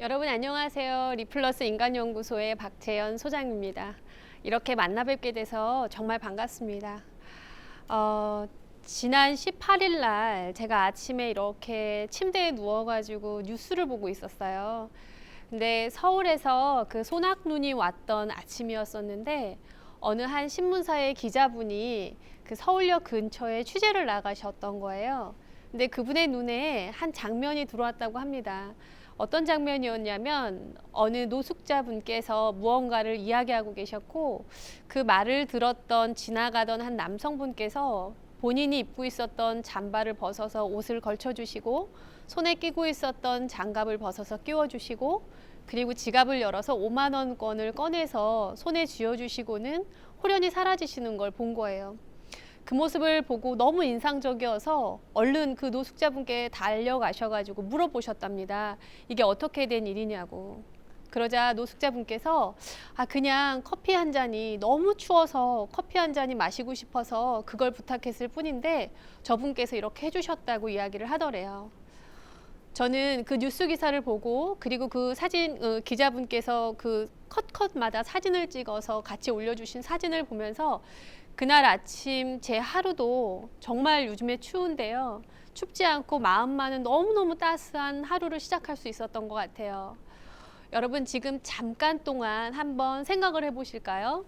여러분 안녕하세요. 리플러스 인간연구소의 박재현 소장입니다. 이렇게 만나 뵙게 돼서 정말 반갑습니다. 지난 18일 날 제가 아침에 이렇게 침대에 누워가지고 뉴스를 보고 있었어요. 근데 서울에서 그 소낙눈이 왔던 아침이었었는데 어느 한 신문사의 기자분이 그 서울역 근처에 취재를 나가셨던 거예요. 근데 그분의 눈에 한 장면이 들어왔다고 합니다. 어떤 장면이었냐면 어느 노숙자분께서 무언가를 이야기하고 계셨고 그 말을 들었던 지나가던 한 남성분께서 본인이 입고 있었던 잠바를 벗어서 옷을 걸쳐주시고 손에 끼고 있었던 장갑을 벗어서 끼워주시고 그리고 지갑을 열어서 5만 원권을 꺼내서 손에 쥐어주시고는 호련히 사라지시는 걸 본 거예요. 그 모습을 보고 너무 인상적이어서 얼른 그 노숙자분께 달려가셔가지고 물어보셨답니다. 이게 어떻게 된 일이냐고. 그러자 노숙자분께서 그냥 커피 한 잔이 너무 추워서 커피 한 잔이 마시고 싶어서 그걸 부탁했을 뿐인데 저분께서 이렇게 해주셨다고 이야기를 하더래요. 저는 그 뉴스 기사를 보고 그리고 그 사진 기자분께서 그 컷마다 사진을 찍어서 같이 올려주신 사진을 보면서 그날 아침 제 하루도 정말 요즘에 추운데요. 춥지 않고 마음만은 너무너무 따스한 하루를 시작할 수 있었던 것 같아요. 여러분 지금 잠깐 동안 한번 생각을 해보실까요?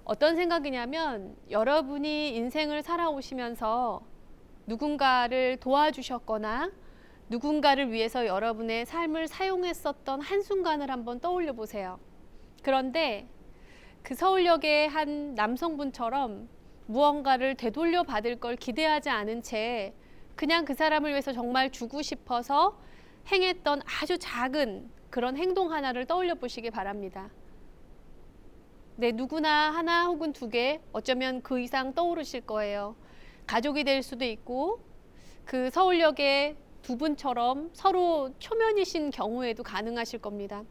어떤 생각이냐면 여러분이 인생을 살아오시면서 누군가를 도와주셨거나 누군가를 위해서 여러분의 삶을 사용했었던 한순간을 한번 떠올려 보세요. 그런데 그 서울역의 한 남성분처럼 무언가를 되돌려 받을 걸 기대하지 않은 채 그냥 그 사람을 위해서 정말 주고 싶어서 행했던 아주 작은 그런 행동 하나를 떠올려 보시기 바랍니다. 네, 누구나 하나 혹은 두 개, 어쩌면 그 이상 떠오르실 거예요. 가족이 될 수도 있고 그 서울역의 두 분처럼 서로 초면이신 경우에도 가능하실 겁니다.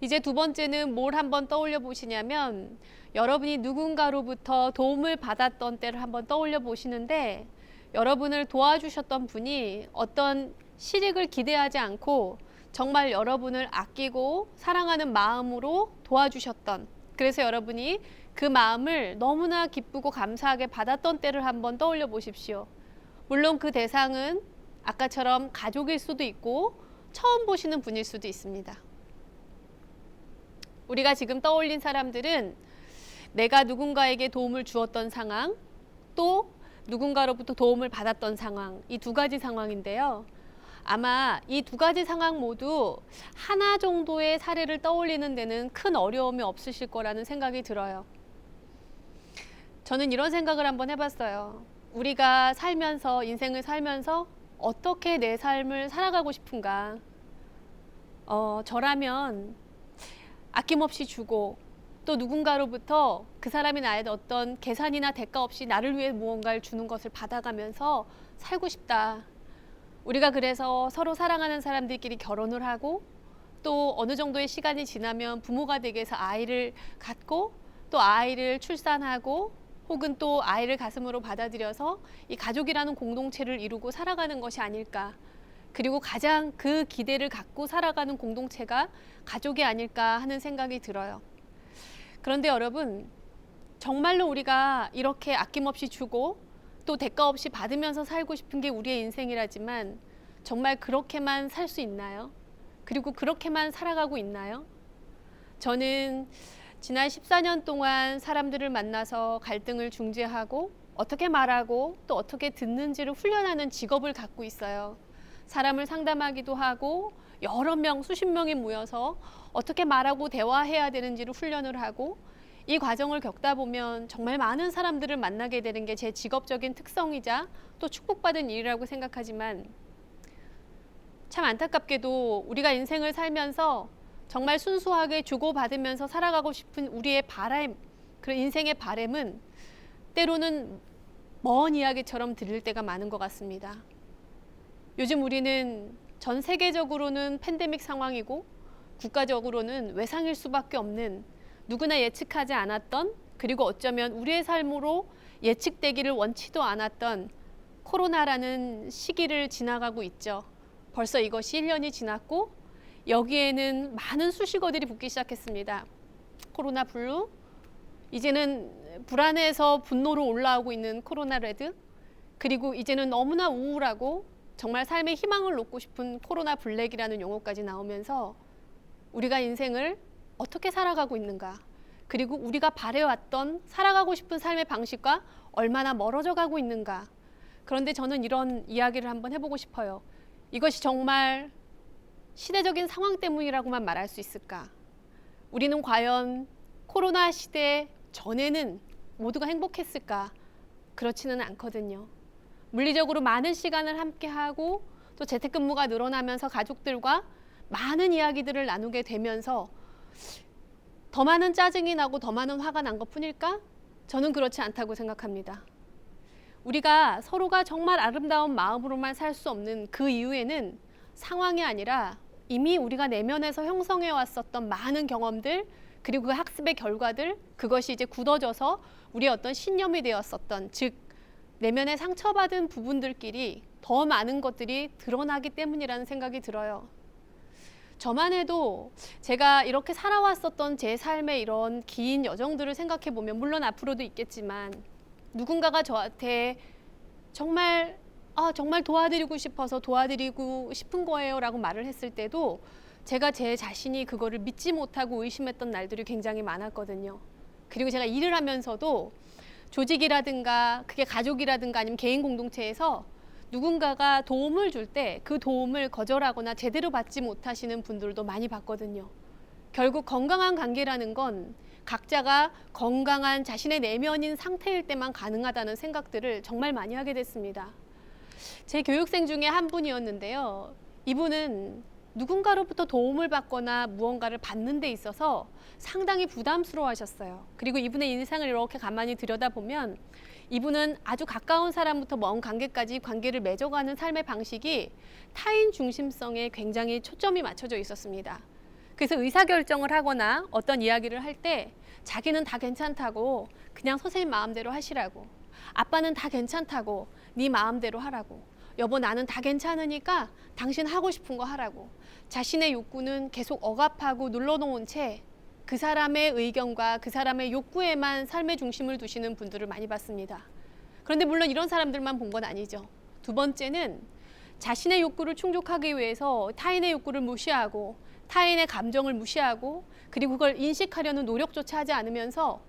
이제 두 번째는 뭘 한번 떠올려 보시냐면 여러분이 누군가로부터 도움을 받았던 때를 한번 떠올려 보시는데 여러분을 도와주셨던 분이 어떤 실익을 기대하지 않고 정말 여러분을 아끼고 사랑하는 마음으로 도와주셨던, 그래서 여러분이 그 마음을 너무나 기쁘고 감사하게 받았던 때를 한번 떠올려 보십시오. 물론 그 대상은 아까처럼 가족일 수도 있고 처음 보시는 분일 수도 있습니다. 우리가 지금 떠올린 사람들은 내가 누군가에게 도움을 주었던 상황, 또 누군가로부터 도움을 받았던 상황, 이 두 가지 상황인데요. 아마 이 두 가지 상황 모두 하나 정도의 사례를 떠올리는 데는 큰 어려움이 없으실 거라는 생각이 들어요. 저는 이런 생각을 한번 해봤어요. 우리가 살면서, 인생을 살면서 어떻게 내 삶을 살아가고 싶은가. 저라면 아낌없이 주고 또 누군가로부터 그 사람이 나에게 어떤 계산이나 대가 없이 나를 위해 무언가를 주는 것을 받아가면서 살고 싶다. 우리가 그래서 서로 사랑하는 사람들끼리 결혼을 하고 또 어느 정도의 시간이 지나면 부모가 되기 위해서 아이를 갖고 또 아이를 출산하고 혹은 또 아이를 가슴으로 받아들여서 이 가족이라는 공동체를 이루고 살아가는 것이 아닐까. 그리고 가장 그 기대를 갖고 살아가는 공동체가 가족이 아닐까 하는 생각이 들어요. 그런데 여러분, 정말로 우리가 이렇게 아낌없이 주고 또 대가 없이 받으면서 살고 싶은 게 우리의 인생이라지만 정말 그렇게만 살 수 있나요? 그리고 그렇게만 살아가고 있나요? 저는 지난 14년 동안 사람들을 만나서 갈등을 중재하고 어떻게 말하고 또 어떻게 듣는지를 훈련하는 직업을 갖고 있어요. 사람을 상담하기도 하고 여러 명, 수십 명이 모여서 어떻게 말하고 대화해야 되는지를 훈련을 하고 이 과정을 겪다 보면 정말 많은 사람들을 만나게 되는 게 제 직업적인 특성이자 또 축복받은 일이라고 생각하지만 참 안타깝게도 우리가 인생을 살면서 정말 순수하게 주고받으면서 살아가고 싶은 우리의 바람, 그런 인생의 바람은 때로는 먼 이야기처럼 들릴 때가 많은 것 같습니다. 요즘 우리는 전 세계적으로는 팬데믹 상황이고 국가적으로는 외상일 수밖에 없는 누구나 예측하지 않았던 그리고 어쩌면 우리의 삶으로 예측되기를 원치도 않았던 코로나라는 시기를 지나가고 있죠. 벌써 이것이 1년이 지났고 여기에는 많은 수식어들이 붙기 시작했습니다. 코로나 블루, 이제는 불안해서 분노로 올라오고 있는 코로나 레드, 그리고 이제는 너무나 우울하고 정말 삶의 희망을 놓고 싶은 코로나 블랙이라는 용어까지 나오면서 우리가 인생을 어떻게 살아가고 있는가, 그리고 우리가 바래왔던 살아가고 싶은 삶의 방식과 얼마나 멀어져 가고 있는가. 그런데 저는 이런 이야기를 한번 해보고 싶어요. 이것이 정말 시대적인 상황 때문이라고만 말할 수 있을까? 우리는 과연 코로나 시대 전에는 모두가 행복했을까? 그렇지는 않거든요. 물리적으로 많은 시간을 함께하고 또 재택근무가 늘어나면서 가족들과 많은 이야기들을 나누게 되면서 더 많은 짜증이 나고 더 많은 화가 난 것뿐일까? 저는 그렇지 않다고 생각합니다. 우리가 서로가 정말 아름다운 마음으로만 살 수 없는 그 이유에는 상황이 아니라 이미 우리가 내면에서 형성해 왔었던 많은 경험들, 그리고 그 학습의 결과들, 그것이 이제 굳어져서 우리의 어떤 신념이 되었었던, 즉 내면에 상처받은 부분들끼리 더 많은 것들이 드러나기 때문이라는 생각이 들어요. 저만 해도 제가 이렇게 살아왔었던 제 삶의 이런 긴 여정들을 생각해 보면, 물론 앞으로도 있겠지만, 누군가가 저한테 정말 도와드리고 싶어서 도와드리고 싶은 거예요 라고 말을 했을 때도 제가 제 자신이 그거를 믿지 못하고 의심했던 날들이 굉장히 많았거든요. 그리고 제가 일을 하면서도 조직이라든가 그게 가족이라든가 아니면 개인 공동체에서 누군가가 도움을 줄 때 그 도움을 거절하거나 제대로 받지 못하시는 분들도 많이 봤거든요. 결국 건강한 관계라는 건 각자가 건강한 자신의 내면인 상태일 때만 가능하다는 생각들을 정말 많이 하게 됐습니다. 제 교육생 중에 한 분이었는데요. 이분은 누군가로부터 도움을 받거나 무언가를 받는 데 있어서 상당히 부담스러워 하셨어요. 그리고 이분의 인상을 이렇게 가만히 들여다보면 이분은 아주 가까운 사람부터 먼 관계까지 관계를 맺어가는 삶의 방식이 타인 중심성에 굉장히 초점이 맞춰져 있었습니다. 그래서 의사결정을 하거나 어떤 이야기를 할 때 자기는 다 괜찮다고 그냥 선생님 마음대로 하시라고, 아빠는 다 괜찮다고 네 마음대로 하라고, 여보 나는 다 괜찮으니까 당신 하고 싶은 거 하라고, 자신의 욕구는 계속 억압하고 눌러놓은 채 그 사람의 의견과 그 사람의 욕구에만 삶의 중심을 두시는 분들을 많이 봤습니다. 그런데 물론 이런 사람들만 본 건 아니죠. 두 번째는 자신의 욕구를 충족하기 위해서 타인의 욕구를 무시하고 타인의 감정을 무시하고 그리고 그걸 인식하려는 노력조차 하지 않으면서,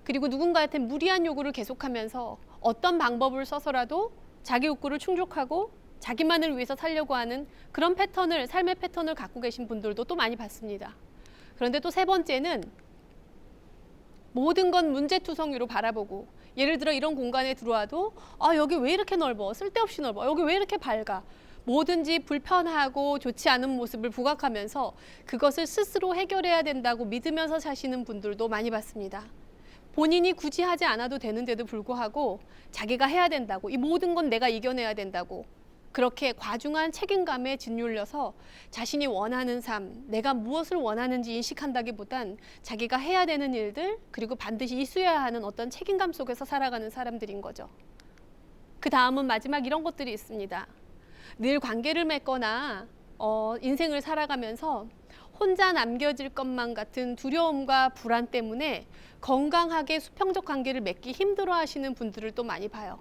그리고 누군가한테 무리한 요구를 계속하면서 어떤 방법을 써서라도 자기 욕구를 충족하고 자기만을 위해서 살려고 하는 그런 패턴을, 삶의 패턴을 갖고 계신 분들도 또 많이 봤습니다. 그런데 또 세 번째는 모든 건 문제투성이로 바라보고, 예를 들어 이런 공간에 들어와도 여기 왜 이렇게 넓어? 쓸데없이 넓어. 여기 왜 이렇게 밝아? 뭐든지 불편하고 좋지 않은 모습을 부각하면서 그것을 스스로 해결해야 된다고 믿으면서 사시는 분들도 많이 봤습니다. 본인이 굳이 하지 않아도 되는데도 불구하고 자기가 해야 된다고, 이 모든 건 내가 이겨내야 된다고 그렇게 과중한 책임감에 짓눌려서 자신이 원하는 삶, 내가 무엇을 원하는지 인식한다기보단 자기가 해야 되는 일들, 그리고 반드시 이수해야 하는 어떤 책임감 속에서 살아가는 사람들인 거죠. 그 다음은 마지막 이런 것들이 있습니다. 늘 관계를 맺거나 인생을 살아가면서 혼자 남겨질 것만 같은 두려움과 불안 때문에 건강하게 수평적 관계를 맺기 힘들어 하시는 분들을 또 많이 봐요.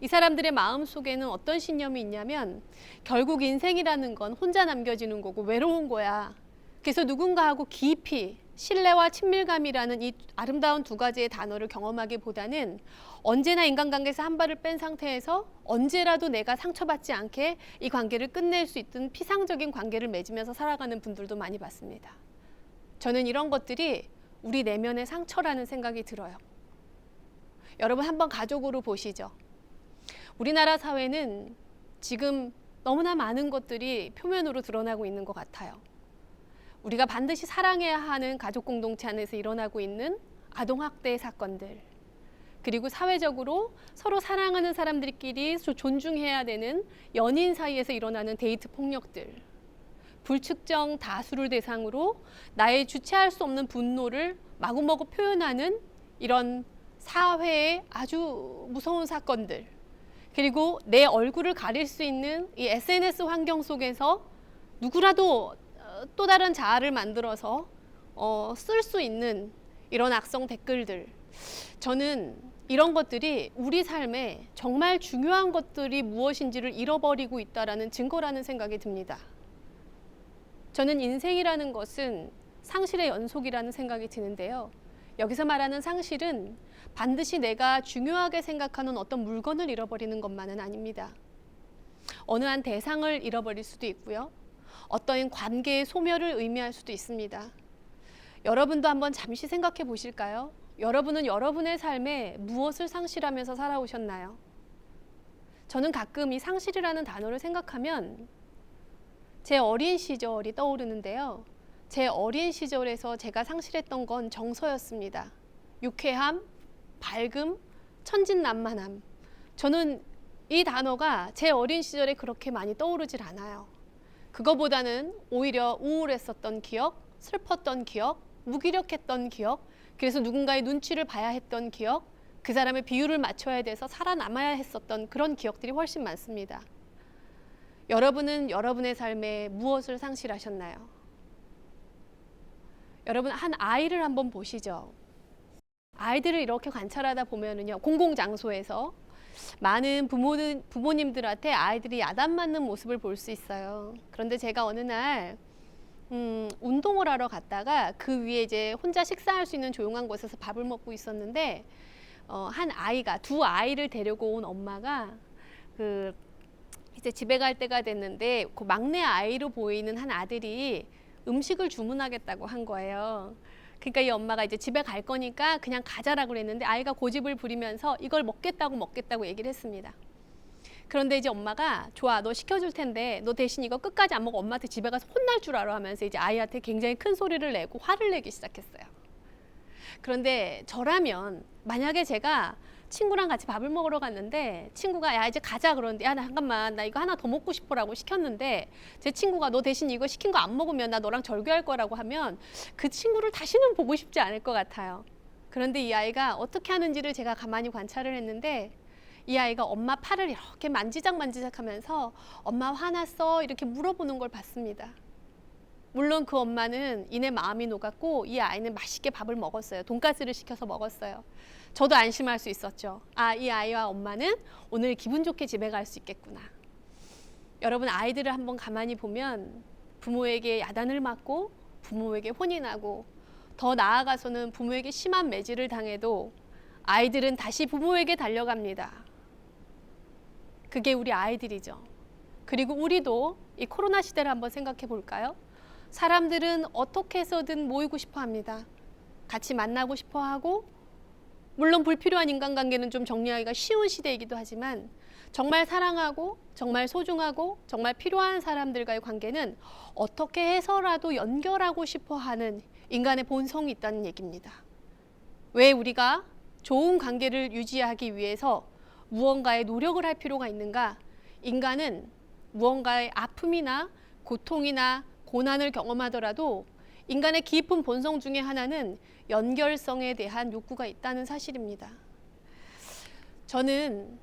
이 사람들의 마음 속에는 어떤 신념이 있냐면 결국 인생이라는 건 혼자 남겨지는 거고 외로운 거야. 그래서 누군가하고 깊이 신뢰와 친밀감이라는 이 아름다운 두 가지의 단어를 경험하기보다는 언제나 인간관계에서 한 발을 뺀 상태에서 언제라도 내가 상처받지 않게 이 관계를 끝낼 수 있던 피상적인 관계를 맺으면서 살아가는 분들도 많이 봤습니다. 저는 이런 것들이 우리 내면의 상처라는 생각이 들어요. 여러분 한번 가족으로 보시죠. 우리나라 사회는 지금 너무나 많은 것들이 표면으로 드러나고 있는 것 같아요. 우리가 반드시 사랑해야 하는 가족 공동체 안에서 일어나고 있는 아동학대 사건들, 그리고 사회적으로 서로 사랑하는 사람들끼리 존중해야 되는 연인 사이에서 일어나는 데이트 폭력들, 불특정 다수를 대상으로 나의 주체할 수 없는 분노를 마구마구 표현하는 이런 사회의 아주 무서운 사건들, 그리고 내 얼굴을 가릴 수 있는 이 SNS 환경 속에서 누구라도 또 다른 자아를 만들어서 쓸 수 있는 이런 악성 댓글들, 저는 이런 것들이 우리 삶에 정말 중요한 것들이 무엇인지를 잃어버리고 있다라는 증거라는 생각이 듭니다. 저는 인생이라는 것은 상실의 연속이라는 생각이 드는데요. 여기서 말하는 상실은 반드시 내가 중요하게 생각하는 어떤 물건을 잃어버리는 것만은 아닙니다. 어느 한 대상을 잃어버릴 수도 있고요. 어떤 관계의 소멸을 의미할 수도 있습니다. 여러분도 한번 잠시 생각해 보실까요? 여러분은 여러분의 삶에 무엇을 상실하면서 살아오셨나요? 저는 가끔 이 상실이라는 단어를 생각하면 제 어린 시절이 떠오르는데요. 제 어린 시절에서 제가 상실했던 건 정서였습니다. 유쾌함, 밝음, 천진난만함. 저는 이 단어가 제 어린 시절에 그렇게 많이 떠오르질 않아요. 그거보다는 오히려 우울했었던 기억, 슬펐던 기억, 무기력했던 기억, 그래서 누군가의 눈치를 봐야 했던 기억, 그 사람의 비율을 맞춰야 돼서 살아남아야 했었던 그런 기억들이 훨씬 많습니다. 여러분은 여러분의 삶에 무엇을 상실하셨나요? 여러분, 한 아이를 한번 보시죠. 아이들을 이렇게 관찰하다 보면은요, 공공장소에서 많은 부모님들한테 아이들이 야단 맞는 모습을 볼 수 있어요. 그런데 제가 어느 날 운동을 하러 갔다가 그 위에 이제 혼자 식사할 수 있는 조용한 곳에서 밥을 먹고 있었는데 한 아이가, 두 아이를 데리고 온 엄마가 이제 집에 갈 때가 됐는데 그 막내 아이로 보이는 한 아들이 음식을 주문하겠다고 한 거예요. 그러니까 이 엄마가 이제 집에 갈 거니까 그냥 가자라고 그랬는데 아이가 고집을 부리면서 이걸 먹겠다고 얘기를 했습니다. 그런데 이제 엄마가 좋아, 너 시켜줄 텐데 너 대신 이거 끝까지 안 먹고 엄마한테 집에 가서 혼날 줄 알아 하면서 이제 아이한테 굉장히 큰 소리를 내고 화를 내기 시작했어요. 그런데 저라면 만약에 제가 친구랑 같이 밥을 먹으러 갔는데 친구가 야 이제 가자 그러는데 야 나 잠깐만 나 이거 하나 더 먹고 싶어라고 시켰는데 제 친구가 너 대신 이거 시킨 거 안 먹으면 나 너랑 절교할 거라고 하면 그 친구를 다시는 보고 싶지 않을 것 같아요. 그런데 이 아이가 어떻게 하는지를 제가 가만히 관찰을 했는데 이 아이가 엄마 팔을 이렇게 만지작하면서 엄마 화났어? 이렇게 물어보는 걸 봤습니다. 물론 그 엄마는 이내 마음이 녹았고 이 아이는 맛있게 밥을 먹었어요. 돈가스를 시켜서 먹었어요. 저도 안심할 수 있었죠. 아, 이 아이와 엄마는 오늘 기분 좋게 집에 갈 수 있겠구나. 여러분, 아이들을 한번 가만히 보면 부모에게 야단을 맞고 부모에게 혼이 나고 더 나아가서는 부모에게 심한 매질을 당해도 아이들은 다시 부모에게 달려갑니다. 그게 우리 아이들이죠. 그리고 우리도 이 코로나 시대를 한번 생각해 볼까요? 사람들은 어떻게 해서든 모이고 싶어 합니다. 같이 만나고 싶어 하고, 물론 불필요한 인간관계는 좀 정리하기가 쉬운 시대이기도 하지만 정말 사랑하고 정말 소중하고 정말 필요한 사람들과의 관계는 어떻게 해서라도 연결하고 싶어 하는 인간의 본성이 있다는 얘기입니다. 왜 우리가 좋은 관계를 유지하기 위해서 무언가의 노력을 할 필요가 있는가? 인간은 무언가의 아픔이나 고통이나 고난을 경험하더라도 인간의 깊은 본성 중에 하나는 연결성에 대한 욕구가 있다는 사실입니다. 저는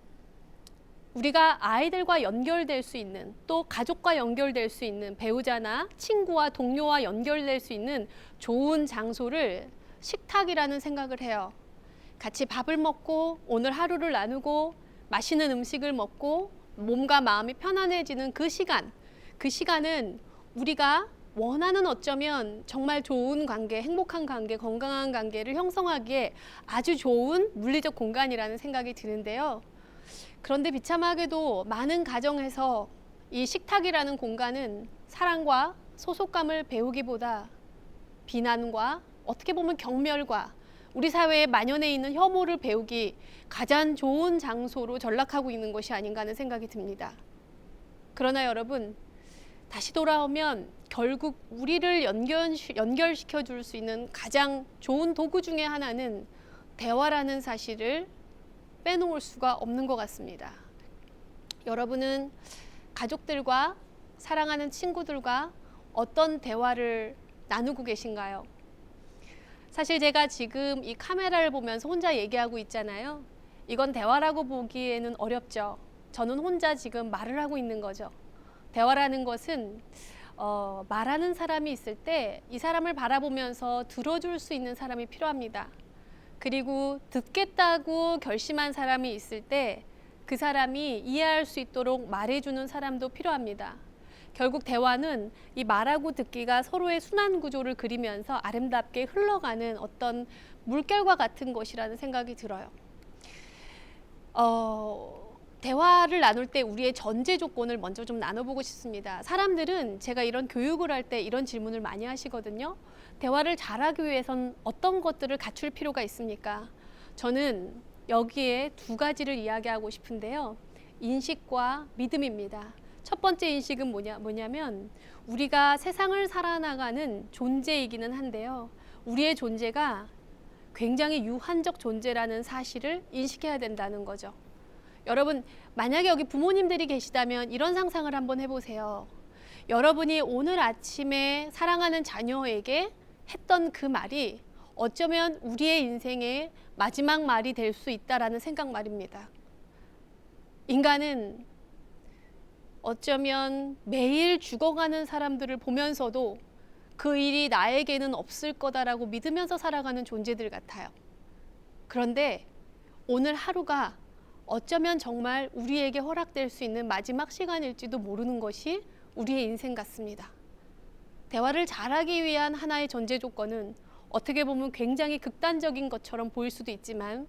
우리가 아이들과 연결될 수 있는, 또 가족과 연결될 수 있는, 배우자나 친구와 동료와 연결될 수 있는 좋은 장소를 식탁이라는 생각을 해요. 같이 밥을 먹고 오늘 하루를 나누고 맛있는 음식을 먹고 몸과 마음이 편안해지는 그 시간은 우리가 원하는 어쩌면 정말 좋은 관계, 행복한 관계, 건강한 관계를 형성하기에 아주 좋은 물리적 공간이라는 생각이 드는데요. 그런데 비참하게도 많은 가정에서 이 식탁이라는 공간은 사랑과 소속감을 배우기보다 비난과 어떻게 보면 경멸과 우리 사회에 만연해 있는 혐오를 배우기 가장 좋은 장소로 전락하고 있는 것이 아닌가 하는 생각이 듭니다. 그러나 여러분, 다시 돌아오면 결국 우리를 연결시켜 줄 수 있는 가장 좋은 도구 중에 하나는 대화라는 사실을 빼놓을 수가 없는 것 같습니다. 여러분은 가족들과 사랑하는 친구들과 어떤 대화를 나누고 계신가요? 사실 제가 지금 이 카메라를 보면서 혼자 얘기하고 있잖아요. 이건 대화라고 보기에는 어렵죠. 저는 혼자 지금 말을 하고 있는 거죠. 대화라는 것은 말하는 사람이 있을 때 이 사람을 바라보면서 들어줄 수 있는 사람이 필요합니다. 그리고 듣겠다고 결심한 사람이 있을 때 그 사람이 이해할 수 있도록 말해주는 사람도 필요합니다. 결국 대화는 이 말하고 듣기가 서로의 순환 구조를 그리면서 아름답게 흘러가는 어떤 물결과 같은 것이라는 생각이 들어요. 대화를 나눌 때 우리의 전제 조건을 먼저 좀 나눠보고 싶습니다. 사람들은 제가 이런 교육을 할 때 이런 질문을 많이 하시거든요. 대화를 잘하기 위해선 어떤 것들을 갖출 필요가 있습니까? 저는 여기에 두 가지를 이야기하고 싶은데요. 인식과 믿음입니다. 첫 번째 인식은 뭐냐면 우리가 세상을 살아나가는 존재이기는 한데요. 우리의 존재가 굉장히 유한적 존재라는 사실을 인식해야 된다는 거죠. 여러분, 만약에 여기 부모님들이 계시다면 이런 상상을 한번 해보세요. 여러분이 오늘 아침에 사랑하는 자녀에게 했던 그 말이 어쩌면 우리의 인생의 마지막 말이 될 수 있다라는 생각 말입니다. 인간은 어쩌면 매일 죽어가는 사람들을 보면서도 그 일이 나에게는 없을 거다라고 믿으면서 살아가는 존재들 같아요. 그런데 오늘 하루가 어쩌면 정말 우리에게 허락될 수 있는 마지막 시간일지도 모르는 것이 우리의 인생 같습니다. 대화를 잘하기 위한 하나의 전제 조건은 어떻게 보면 굉장히 극단적인 것처럼 보일 수도 있지만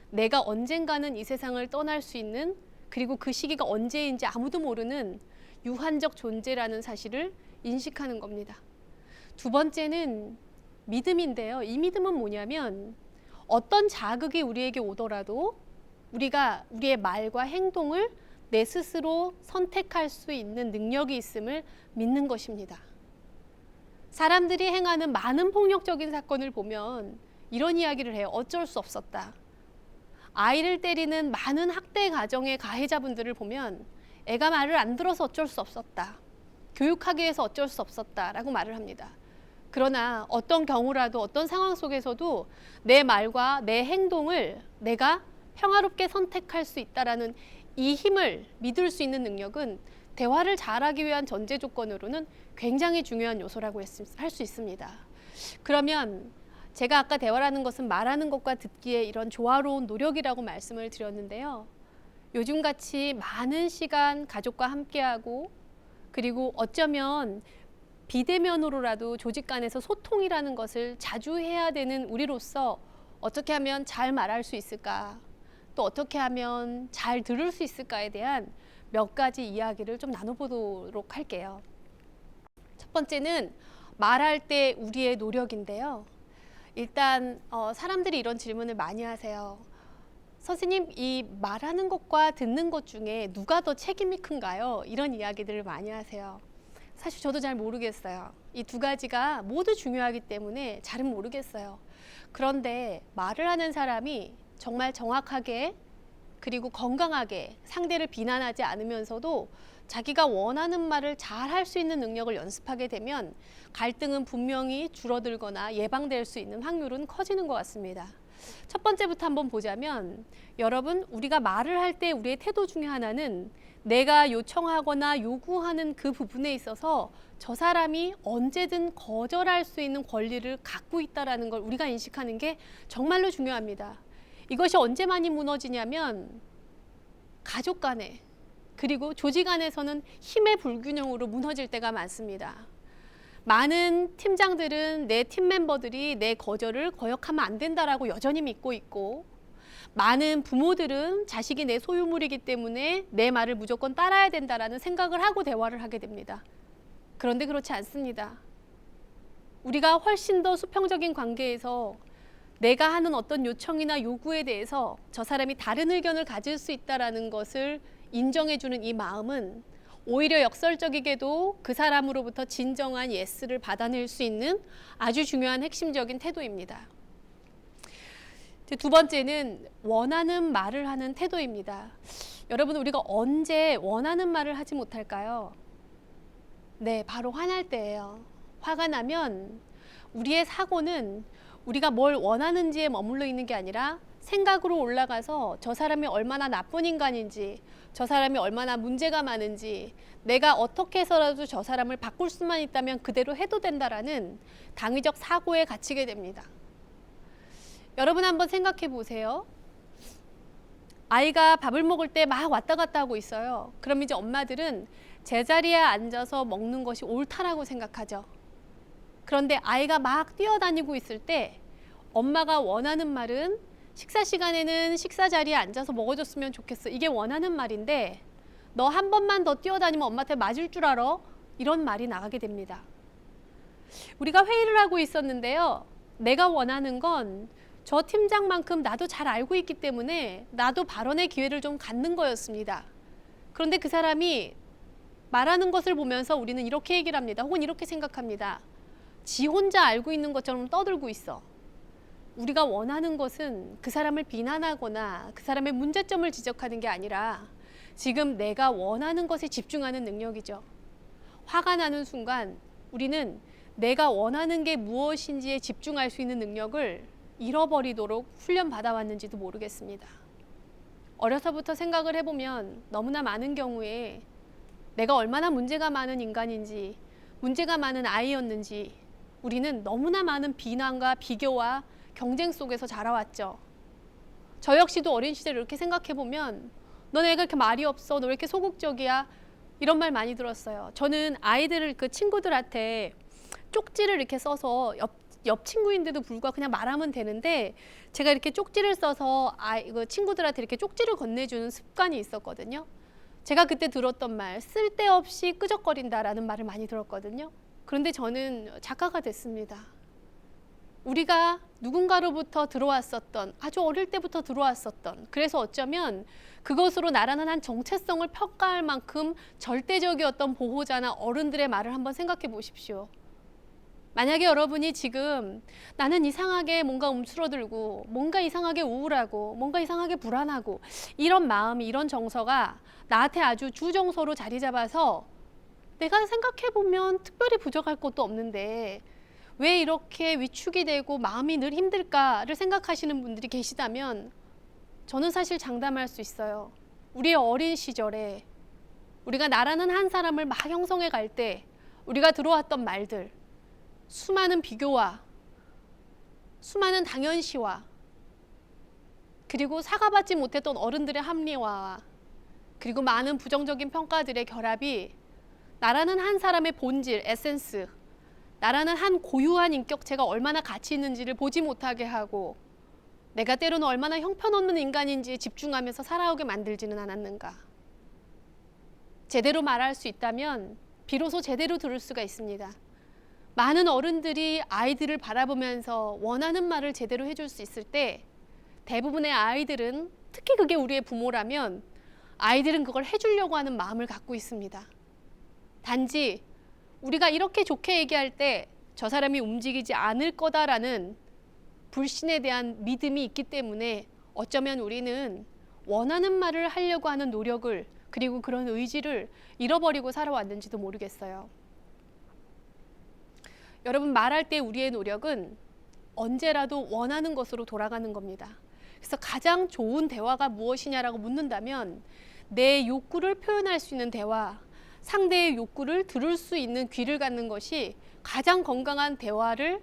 내가 언젠가는 이 세상을 떠날 수 있는, 그리고 그 시기가 언제인지 아무도 모르는 유한적 존재라는 사실을 인식하는 겁니다. 두 번째는 믿음인데요. 이 믿음은 뭐냐면 어떤 자극이 우리에게 오더라도 우리가 우리의 말과 행동을 내 스스로 선택할 수 있는 능력이 있음을 믿는 것입니다. 사람들이 행하는 많은 폭력적인 사건을 보면 이런 이야기를 해요. 어쩔 수 없었다. 아이를 때리는 많은 학대 가정의 가해자분들을 보면 애가 말을 안 들어서 어쩔 수 없었다. 교육하기 위해서 어쩔 수 없었다라고 말을 합니다. 그러나 어떤 경우라도 어떤 상황 속에서도 내 말과 내 행동을 내가 평화롭게 선택할 수 있다라는 이 힘을 믿을 수 있는 능력은 대화를 잘하기 위한 전제 조건으로는 굉장히 중요한 요소라고 할 수 있습니다. 그러면 제가 아까 대화라는 것은 말하는 것과 듣기의 이런 조화로운 노력이라고 말씀을 드렸는데요. 요즘같이 많은 시간 가족과 함께하고, 그리고 어쩌면 비대면으로라도 조직 간에서 소통이라는 것을 자주 해야 되는 우리로서 어떻게 하면 잘 말할 수 있을까, 또 어떻게 하면 잘 들을 수 있을까에 대한 몇 가지 이야기를 좀 나눠보도록 할게요. 첫 번째는 말할 때 우리의 노력인데요. 일단 사람들이 이런 질문을 많이 하세요. 선생님, 이 말하는 것과 듣는 것 중에 누가 더 책임이 큰가요? 이런 이야기들을 많이 하세요. 사실 저도 잘 모르겠어요. 이 두 가지가 모두 중요하기 때문에 잘은 모르겠어요. 그런데 말을 하는 사람이 정말 정확하게 그리고 건강하게 상대를 비난하지 않으면서도 자기가 원하는 말을 잘 할 수 있는 능력을 연습하게 되면 갈등은 분명히 줄어들거나 예방될 수 있는 확률은 커지는 것 같습니다. 첫 번째부터 한번 보자면, 여러분, 우리가 말을 할 때 우리의 태도 중에 하나는 내가 요청하거나 요구하는 그 부분에 있어서 저 사람이 언제든 거절할 수 있는 권리를 갖고 있다는 걸 우리가 인식하는 게 정말로 중요합니다. 이것이 언제 많이 무너지냐면 가족 간에, 그리고 조직 안에서는 힘의 불균형으로 무너질 때가 많습니다. 많은 팀장들은 내 팀 멤버들이 내 거절을 거역하면 안 된다라고 여전히 믿고 있고, 많은 부모들은 자식이 내 소유물이기 때문에 내 말을 무조건 따라야 된다라는 생각을 하고 대화를 하게 됩니다. 그런데 그렇지 않습니다. 우리가 훨씬 더 수평적인 관계에서 내가 하는 어떤 요청이나 요구에 대해서 저 사람이 다른 의견을 가질 수 있다는 것을 인정해주는 이 마음은 오히려 역설적이게도 그 사람으로부터 진정한 예스를 받아낼 수 있는 아주 중요한 핵심적인 태도입니다. 두 번째는 원하는 말을 하는 태도입니다. 여러분, 우리가 언제 원하는 말을 하지 못할까요? 네, 바로 화날 때예요. 화가 나면 우리의 사고는 우리가 뭘 원하는지에 머물러 있는 게 아니라 생각으로 올라가서 저 사람이 얼마나 나쁜 인간인지, 저 사람이 얼마나 문제가 많은지, 내가 어떻게 해서라도 저 사람을 바꿀 수만 있다면 그대로 해도 된다라는 당위적 사고에 갇히게 됩니다. 여러분 한번 생각해 보세요. 아이가 밥을 먹을 때 막 왔다 갔다 하고 있어요. 그럼 이제 엄마들은 제자리에 앉아서 먹는 것이 옳다라고 생각하죠. 그런데 아이가 막 뛰어다니고 있을 때 엄마가 원하는 말은 식사 시간에는 식사 자리에 앉아서 먹어줬으면 좋겠어. 이게 원하는 말인데 너 한 번만 더 뛰어다니면 엄마한테 맞을 줄 알아? 이런 말이 나가게 됩니다. 우리가 회의를 하고 있었는데요. 내가 원하는 건 저 팀장만큼 나도 잘 알고 있기 때문에 나도 발언의 기회를 좀 갖는 거였습니다. 그런데 그 사람이 말하는 것을 보면서 우리는 이렇게 얘기를 합니다. 혹은 이렇게 생각합니다. 지 혼자 알고 있는 것처럼 떠들고 있어. 우리가 원하는 것은 그 사람을 비난하거나 그 사람의 문제점을 지적하는 게 아니라 지금 내가 원하는 것에 집중하는 능력이죠. 화가 나는 순간 우리는 내가 원하는 게 무엇인지에 집중할 수 있는 능력을 잃어버리도록 훈련받아왔는지도 모르겠습니다. 어려서부터 생각을 해보면 너무나 많은 경우에 내가 얼마나 문제가 많은 인간인지, 문제가 많은 아이였는지 우리는 너무나 많은 비난과 비교와 경쟁 속에서 자라왔죠. 저 역시도 어린 시절 이렇게 생각해보면 너네 왜 그렇게 말이 없어? 너 왜 이렇게 소극적이야? 이런 말 많이 들었어요. 저는 아이들을 그 친구들한테 쪽지를 이렇게 써서 옆 친구인데도 불구하고 그냥 말하면 되는데 제가 이렇게 쪽지를 써서 친구들한테 이렇게 쪽지를 건네주는 습관이 있었거든요. 제가 그때 들었던 말, 쓸데없이 끄적거린다라는 말을 많이 들었거든요. 그런데 저는 작가가 됐습니다. 우리가 누군가로부터 들어왔었던, 아주 어릴 때부터 들어왔었던, 그래서 어쩌면 그것으로 나라는 한 정체성을 평가할 만큼 절대적이었던 보호자나 어른들의 말을 한번 생각해 보십시오. 만약에 여러분이 지금 나는 이상하게 뭔가 움츠러들고 뭔가 이상하게 우울하고 뭔가 이상하게 불안하고 이런 마음이, 이런 정서가 나한테 아주 주정서로 자리 잡아서 내가 생각해보면 특별히 부족할 것도 없는데 왜 이렇게 위축이 되고 마음이 늘 힘들까를 생각하시는 분들이 계시다면 저는 사실 장담할 수 있어요. 우리의 어린 시절에 우리가 나라는 한 사람을 막 형성해 갈 때 우리가 들어왔던 말들, 수많은 비교와 수많은 당연시와 그리고 사과받지 못했던 어른들의 합리화와 그리고 많은 부정적인 평가들의 결합이 나라는 한 사람의 본질, 에센스, 나라는 한 고유한 인격체가 얼마나 가치 있는지를 보지 못하게 하고 내가 때로는 얼마나 형편없는 인간인지에 집중하면서 살아오게 만들지는 않았는가. 제대로 말할 수 있다면 비로소 제대로 들을 수가 있습니다. 많은 어른들이 아이들을 바라보면서 원하는 말을 제대로 해줄 수 있을 때 대부분의 아이들은, 특히 그게 우리의 부모라면 아이들은 그걸 해주려고 하는 마음을 갖고 있습니다. 단지 우리가 이렇게 좋게 얘기할 때 저 사람이 움직이지 않을 거다라는 불신에 대한 믿음이 있기 때문에 어쩌면 우리는 원하는 말을 하려고 하는 노력을, 그리고 그런 의지를 잃어버리고 살아왔는지도 모르겠어요. 여러분, 말할 때 우리의 노력은 언제라도 원하는 것으로 돌아가는 겁니다. 그래서 가장 좋은 대화가 무엇이냐라고 묻는다면 내 욕구를 표현할 수 있는 대화, 상대의 욕구를 들을 수 있는 귀를 갖는 것이 가장 건강한 대화를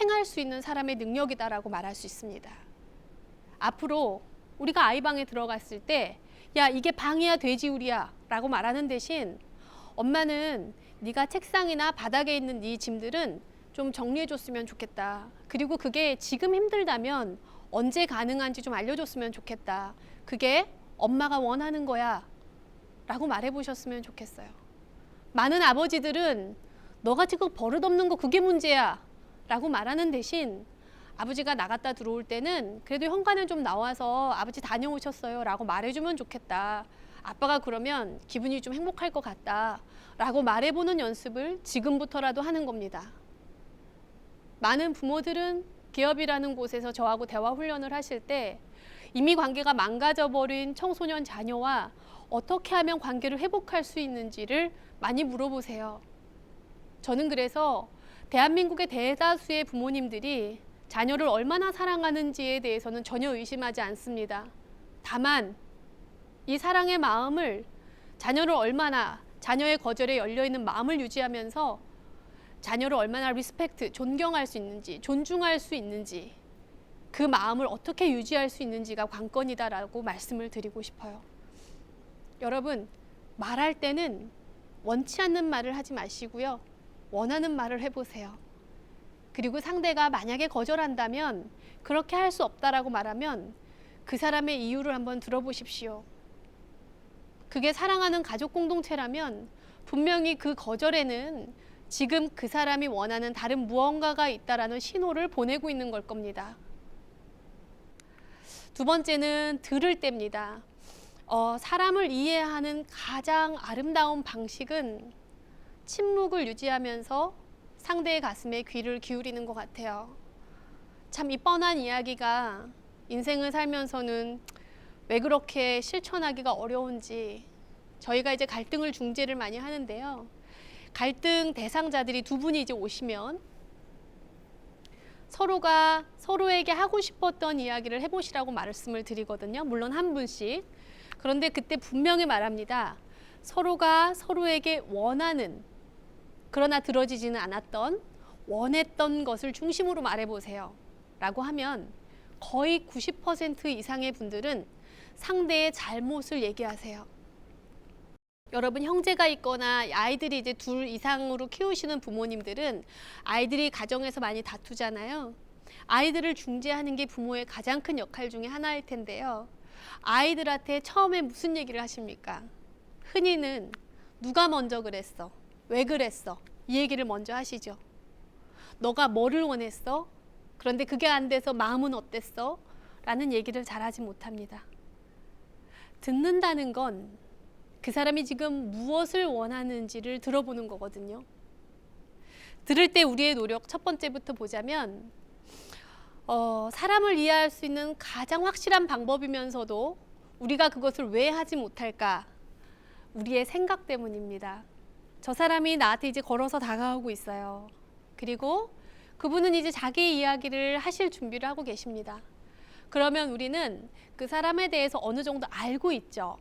행할 수 있는 사람의 능력이다라고 말할 수 있습니다. 앞으로 우리가 아이방에 들어갔을 때 야, 이게 방이야 돼지우리야 라고 말하는 대신 엄마는 네가 책상이나 바닥에 있는 네 짐들은 좀 정리해줬으면 좋겠다. 그리고 그게 지금 힘들다면 언제 가능한지 좀 알려줬으면 좋겠다. 그게 엄마가 원하는 거야 라고 말해보셨으면 좋겠어요. 많은 아버지들은 너가 지금 버릇없는 거 그게 문제야 라고 말하는 대신 아버지가 나갔다 들어올 때는 그래도 현관에 좀 나와서 아버지 다녀오셨어요 라고 말해주면 좋겠다. 아빠가 그러면 기분이 좀 행복할 것 같다 라고 말해보는 연습을 지금부터라도 하는 겁니다. 많은 부모들은 기업이라는 곳에서 저하고 대화 훈련을 하실 때 이미 관계가 망가져버린 청소년 자녀와 어떻게 하면 관계를 회복할 수 있는지를 많이 물어보세요. 저는 그래서 대한민국의 대다수의 부모님들이 자녀를 얼마나 사랑하는지에 대해서는 전혀 의심하지 않습니다. 다만 이 사랑의 마음을 자녀의 거절에 열려있는 마음을 유지하면서 자녀를 얼마나 리스펙트, 존경할 수 있는지, 존중할 수 있는지, 그 마음을 어떻게 유지할 수 있는지가 관건이다라고 말씀을 드리고 싶어요. 여러분, 말할 때는 원치 않는 말을 하지 마시고요. 원하는 말을 해보세요. 그리고 상대가 만약에 거절한다면, 그렇게 할 수 없다라고 말하면 그 사람의 이유를 한번 들어보십시오. 그게 사랑하는 가족 공동체라면 분명히 그 거절에는 지금 그 사람이 원하는 다른 무언가가 있다라는 신호를 보내고 있는 걸 겁니다. 두 번째는 들을 때입니다. 사람을 이해하는 가장 아름다운 방식은 침묵을 유지하면서 상대의 가슴에 귀를 기울이는 것 같아요. 참 이 뻔한 이야기가 인생을 살면서는 왜 그렇게 실천하기가 어려운지, 저희가 이제 갈등을 중재를 많이 하는데요. 갈등 대상자들이 두 분이 이제 오시면 서로가 서로에게 하고 싶었던 이야기를 해보시라고 말씀을 드리거든요. 물론 한 분씩. 그런데 그때 분명히 말합니다. 서로가 서로에게 원하는, 그러나 들어지지는 않았던, 원했던 것을 중심으로 말해보세요 라고 하면 거의 90% 이상의 분들은 상대의 잘못을 얘기하세요. 여러분, 형제가 있거나 아이들이 이제 둘 이상으로 키우시는 부모님들은 아이들이 가정에서 많이 다투잖아요. 아이들을 중재하는 게 부모의 가장 큰 역할 중에 하나일 텐데요. 아이들한테 처음에 무슨 얘기를 하십니까? 흔히는 누가 먼저 그랬어? 왜 그랬어? 이 얘기를 먼저 하시죠. 너가 뭐를 원했어? 그런데 그게 안 돼서 마음은 어땠어? 라는 얘기를 잘 하지 못합니다. 듣는다는 건 그 사람이 지금 무엇을 원하는지를 들어보는 거거든요. 들을 때 우리의 노력 첫 번째부터 보자면 사람을 이해할 수 있는 가장 확실한 방법이면서도 우리가 그것을 왜 하지 못할까? 우리의 생각 때문입니다. 저 사람이 나한테 이제 걸어서 다가오고 있어요. 그리고 그분은 이제 자기 이야기를 하실 준비를 하고 계십니다. 그러면 우리는 그 사람에 대해서 어느 정도 알고 있죠.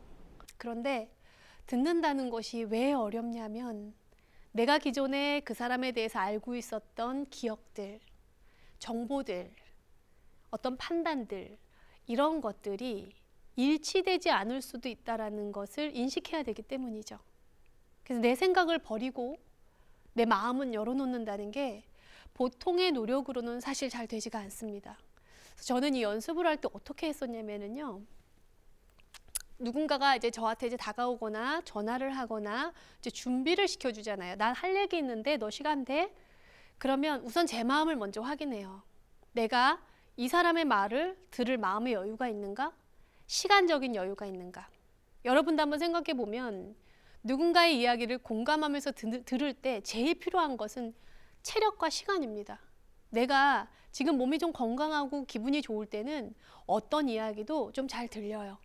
그런데 듣는다는 것이 왜 어렵냐면 내가 기존에 그 사람에 대해서 알고 있었던 기억들, 정보들, 어떤 판단들, 이런 것들이 일치되지 않을 수도 있다는 것을 인식해야 되기 때문이죠. 그래서 내 생각을 버리고 내 마음은 열어놓는다는 게 보통의 노력으로는 사실 잘 되지가 않습니다. 그래서 저는 이 연습을 할 때 어떻게 했었냐면요. 누군가가 이제 저한테 이제 다가오거나 전화를 하거나 이제 준비를 시켜주잖아요. 난 할 얘기 있는데 너 시간 돼? 그러면 우선 제 마음을 먼저 확인해요. 내가 이 사람의 말을 들을 마음의 여유가 있는가? 시간적인 여유가 있는가? 여러분도 한번 생각해 보면 누군가의 이야기를 공감하면서 들을 때 제일 필요한 것은 체력과 시간입니다. 내가 지금 몸이 좀 건강하고 기분이 좋을 때는 어떤 이야기도 좀 잘 들려요.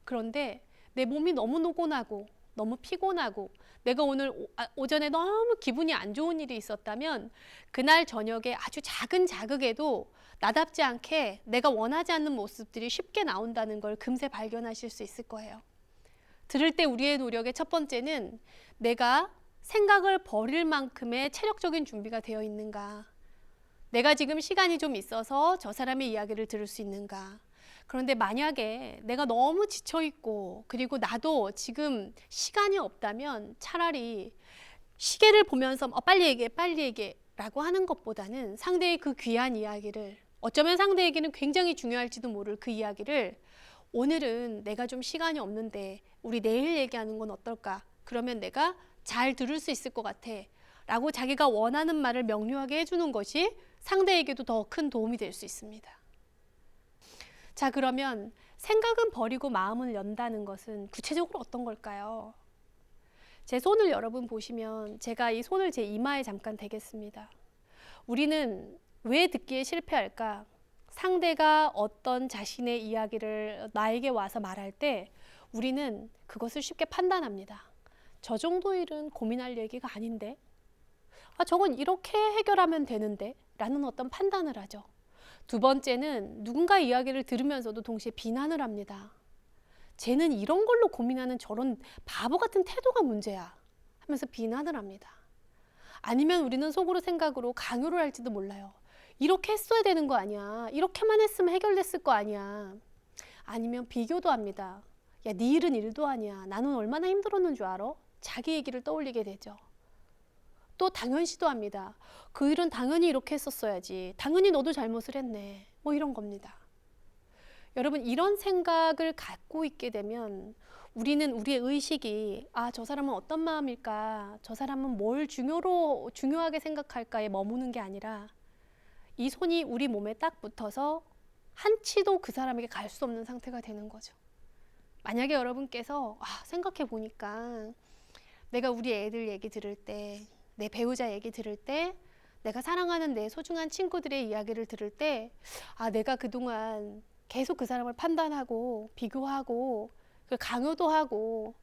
그런데 내 몸이 너무 노곤하고 너무 피곤하고 내가 오늘 오전에 너무 기분이 안 좋은 일이 있었다면 그날 저녁에 아주 작은 자극에도 나답지 않게 내가 원하지 않는 모습들이 쉽게 나온다는 걸 금세 발견하실 수 있을 거예요. 들을 때 우리의 노력의 첫 번째는 내가 생각을 버릴 만큼의 체력적인 준비가 되어 있는가? 내가 지금 시간이 좀 있어서 저 사람의 이야기를 들을 수 있는가? 그런데 만약에 내가 너무 지쳐있고 그리고 나도 지금 시간이 없다면 차라리 시계를 보면서 빨리 얘기해 라고 하는 것보다는 상대의 그 귀한 이야기를, 어쩌면 상대에게는 굉장히 중요할지도 모를 그 이야기를 오늘은 내가 좀 시간이 없는데 우리 내일 얘기하는 건 어떨까? 그러면 내가 잘 들을 수 있을 것 같아 라고 자기가 원하는 말을 명료하게 해주는 것이 상대에게도 더 큰 도움이 될 수 있습니다. 자, 그러면 생각은 버리고 마음을 연다는 것은 구체적으로 어떤 걸까요? 제 손을 여러분 보시면 제가 이 손을 제 이마에 잠깐 대겠습니다. 우리는 왜 듣기에 실패할까? 상대가 어떤 자신의 이야기를 나에게 와서 말할 때 우리는 그것을 쉽게 판단합니다. 저 정도 일은 고민할 얘기가 아닌데? 저건 이렇게 해결하면 되는데? 라는 어떤 판단을 하죠. 두 번째는 누군가 이야기를 들으면서도 동시에 비난을 합니다. 쟤는 이런 걸로 고민하는 저런 바보 같은 태도가 문제야 하면서 비난을 합니다. 아니면 우리는 속으로 생각으로 강요를 할지도 몰라요. 이렇게 했어야 되는 거 아니야. 이렇게만 했으면 해결됐을 거 아니야. 아니면 비교도 합니다. 야, 네 일은 일도 아니야. 나는 얼마나 힘들었는 줄 알아? 자기 얘기를 떠올리게 되죠. 또 당연시도 합니다. 그 일은 당연히 이렇게 했었어야지. 당연히 너도 잘못을 했네. 뭐 이런 겁니다. 여러분, 이런 생각을 갖고 있게 되면 우리는 우리의 의식이 저 사람은 어떤 마음일까? 저 사람은 뭘 중요하게 생각할까에 머무는 게 아니라 이 손이 우리 몸에 딱 붙어서 한 치도 그 사람에게 갈 수 없는 상태가 되는 거죠. 만약에 여러분께서 생각해 보니까 내가 우리 애들 얘기 들을 때, 내 배우자 얘기 들을 때, 내가 사랑하는 내 소중한 친구들의 이야기를 들을 때 내가 그동안 계속 그 사람을 판단하고 비교하고 강요도 하고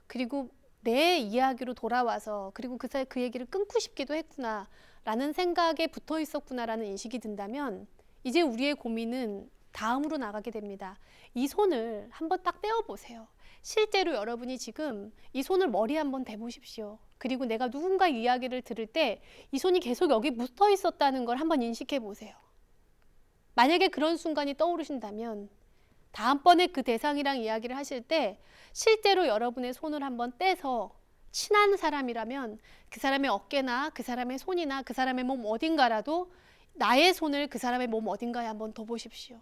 그리고 내 이야기로 돌아와서 그리고 그 얘기를 끊고 싶기도 했구나 라는 생각에 붙어 있었구나 라는 인식이 든다면 이제 우리의 고민은 다음으로 나가게 됩니다. 이 손을 한번 딱 떼어보세요. 실제로 여러분이 지금 이 손을 머리에 한번 대보십시오. 그리고 내가 누군가 이야기를 들을 때 이 손이 계속 여기 붙어 있었다는 걸 한번 인식해 보세요. 만약에 그런 순간이 떠오르신다면 다음번에 그 대상이랑 이야기를 하실 때 실제로 여러분의 손을 한번 떼서 친한 사람이라면 그 사람의 어깨나 그 사람의 손이나 그 사람의 몸 어딘가라도 나의 손을 그 사람의 몸 어딘가에 한번 둬 보십시오.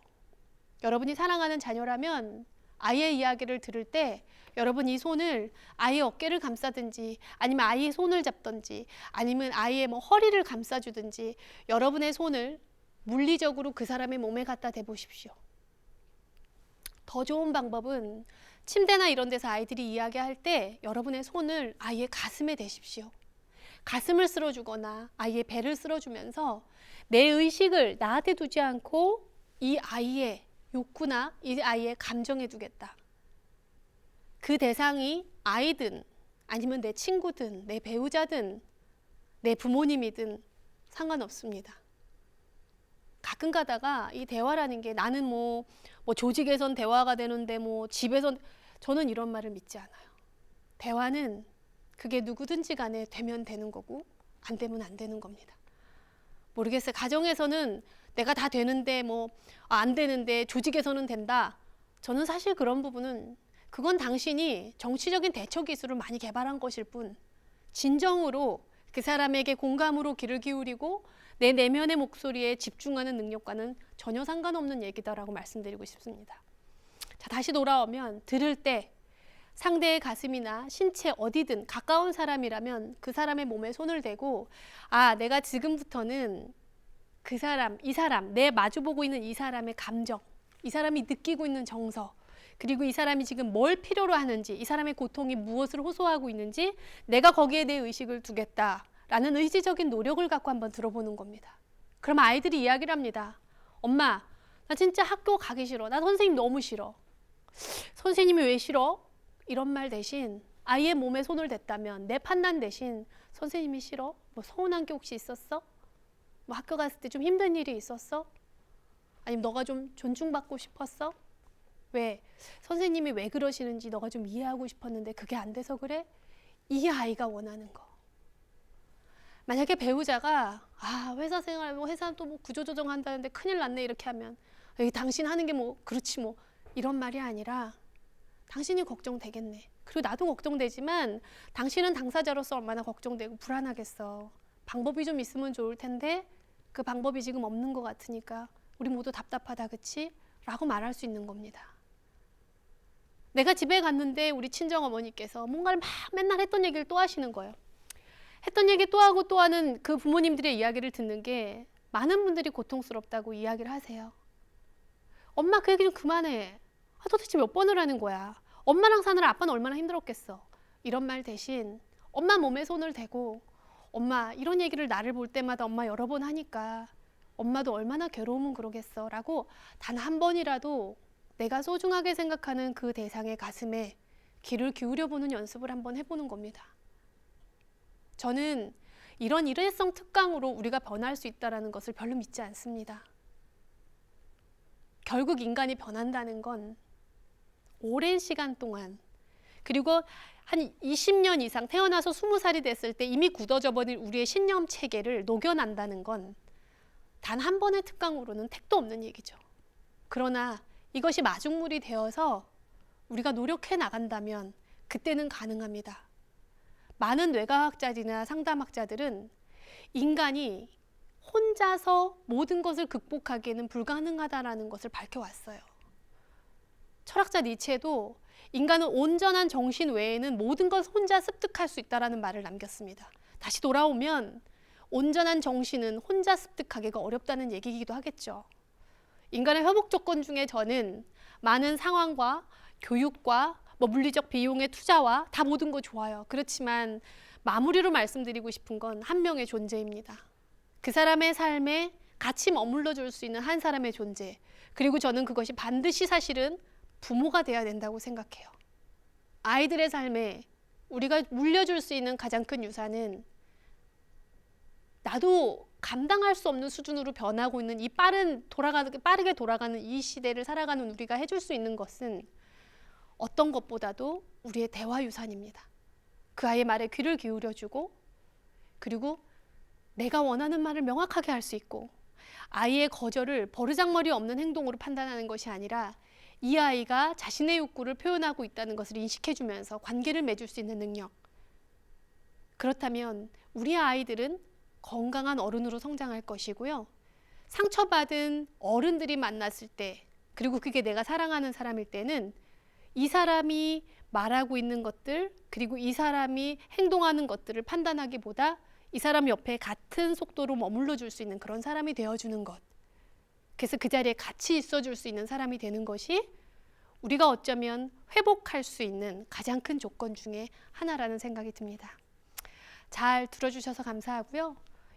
여러분이 사랑하는 자녀라면 아이의 이야기를 들을 때 여러분 이 손을 아이의 어깨를 감싸든지 아니면 아이의 손을 잡든지 아니면 아이의 허리를 감싸주든지 여러분의 손을 물리적으로 그 사람의 몸에 갖다 대보십시오. 더 좋은 방법은 침대나 이런 데서 아이들이 이야기할 때 여러분의 손을 아이의 가슴에 대십시오. 가슴을 쓸어주거나 아이의 배를 쓸어주면서 내 의식을 나한테 두지 않고 이 아이의 욕구나 이 아이의 감정에 두겠다. 그 대상이 아이든 아니면 내 친구든 내 배우자든 내 부모님이든 상관없습니다. 가끔 가다가 이 대화라는 게 나는 뭐 조직에선 대화가 되는데 집에선 저는 이런 말을 믿지 않아요. 대화는 그게 누구든지 간에 되면 되는 거고 안 되면 안 되는 겁니다. 모르겠어요. 가정에서는 내가 다 되는데 안 되는데 조직에서는 된다. 저는 사실 그런 부분은 그건 당신이 정치적인 대처 기술을 많이 개발한 것일 뿐 진정으로 그 사람에게 공감으로 귀를 기울이고 내 내면의 목소리에 집중하는 능력과는 전혀 상관없는 얘기다라고 말씀드리고 싶습니다. 자, 다시 돌아오면 들을 때 상대의 가슴이나 신체 어디든 가까운 사람이라면 그 사람의 몸에 손을 대고 내가 지금부터는 그 사람, 이 사람, 내 마주보고 있는 이 사람의 감정, 이 사람이 느끼고 있는 정서, 그리고 이 사람이 지금 뭘 필요로 하는지, 이 사람의 고통이 무엇을 호소하고 있는지 내가 거기에 내 의식을 두겠다라는 의지적인 노력을 갖고 한번 들어보는 겁니다. 그럼 아이들이 이야기를 합니다. 엄마, 나 진짜 학교 가기 싫어. 나 선생님 너무 싫어. 선생님이 왜 싫어? 이런 말 대신 아이의 몸에 손을 댔다면 내 판단 대신 선생님이 싫어? 서운한 게 혹시 있었어? 학교 갔을 때 좀 힘든 일이 있었어? 아니면 너가 좀 존중받고 싶었어? 왜? 선생님이 왜 그러시는지 너가 좀 이해하고 싶었는데 그게 안 돼서 그래? 이 아이가 원하는 거. 만약에 배우자가 회사 생활 회사 또 구조조정 한다는데 큰일 났네 이렇게 하면 당신 하는 게 그렇지 이런 말이 아니라 당신이 걱정되겠네. 그리고 나도 걱정되지만 당신은 당사자로서 얼마나 걱정되고 불안하겠어. 방법이 좀 있으면 좋을 텐데 그 방법이 지금 없는 것 같으니까 우리 모두 답답하다 그치? 라고 말할 수 있는 겁니다. 내가 집에 갔는데 우리 친정어머니께서 뭔가를 막 맨날 했던 얘기를 또 하시는 거예요. 했던 얘기 또 하고 또 하는 그 부모님들의 이야기를 듣는 게 많은 분들이 고통스럽다고 이야기를 하세요. 엄마 그 얘기 좀 그만해. 도대체 몇 번을 하는 거야. 엄마랑 사느라 아빠는 얼마나 힘들었겠어. 이런 말 대신 엄마 몸에 손을 대고 엄마 이런 얘기를 나를 볼 때마다 엄마 여러 번 하니까 엄마도 얼마나 괴로우면 그러겠어 라고 단 한 번이라도 내가 소중하게 생각하는 그 대상의 가슴에 귀를 기울여보는 연습을 한번 해보는 겁니다. 저는 이런 일회성 특강으로 우리가 변할 수 있다는 것을 별로 믿지 않습니다. 결국 인간이 변한다는 건 오랜 시간 동안, 그리고 한 20년 이상, 태어나서 20살이 됐을 때 이미 굳어져 버린 우리의 신념 체계를 녹여낸다는 건 단 한 번의 특강으로는 택도 없는 얘기죠. 그러나 이것이 마중물이 되어서 우리가 노력해 나간다면 그때는 가능합니다. 많은 뇌과학자들이나 상담학자들은 인간이 혼자서 모든 것을 극복하기에는 불가능하다는 것을 밝혀왔어요. 철학자 니체도 인간은 온전한 정신 외에는 모든 것을 혼자 습득할 수 있다는 말을 남겼습니다. 다시 돌아오면 온전한 정신은 혼자 습득하기가 어렵다는 얘기이기도 하겠죠. 인간의 회복 조건 중에 저는 많은 상황과 교육과 물리적 비용의 투자와 다 모든 거 좋아요. 그렇지만 마무리로 말씀드리고 싶은 건 한 명의 존재입니다. 그 사람의 삶에 같이 머물러 줄 수 있는 한 사람의 존재. 그리고 저는 그것이 반드시 사실은 부모가 돼야 된다고 생각해요. 아이들의 삶에 우리가 물려줄 수 있는 가장 큰 유산은 나도 감당할 수 없는 수준으로 변하고 있는 이 빠르게 돌아가는 이 시대를 살아가는 우리가 해줄 수 있는 것은 어떤 것보다도 우리의 대화 유산입니다. 그 아이의 말에 귀를 기울여주고, 그리고 내가 원하는 말을 명확하게 할 수 있고, 아이의 거절을 버르장머리 없는 행동으로 판단하는 것이 아니라 이 아이가 자신의 욕구를 표현하고 있다는 것을 인식해주면서 관계를 맺을 수 있는 능력. 그렇다면 우리 아이들은 건강한 어른으로 성장할 것이고요. 상처받은 어른들이 만났을 때, 그리고 그게 내가 사랑하는 사람일 때는 이 사람이 말하고 있는 것들, 그리고 이 사람이 행동하는 것들을 판단하기보다 이 사람 옆에 같은 속도로 머물러 줄 수 있는 그런 사람이 되어주는 것. 그래서 그 자리에 같이 있어줄 수 있는 사람이 되는 것이 우리가 어쩌면 회복할 수 있는 가장 큰 조건 중에 하나라는 생각이 듭니다. 잘 들어주셔서 감사하고요.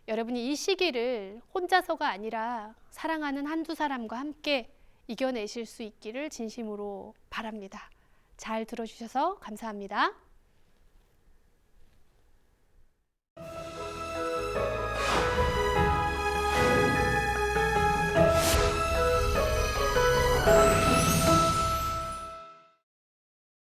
여러분이 이 시기를 혼자서가 아니라 사랑하는 한두 사람과 함께 이겨내실 수 있기를 진심으로 바랍니다. 잘 들어주셔서 감사합니다.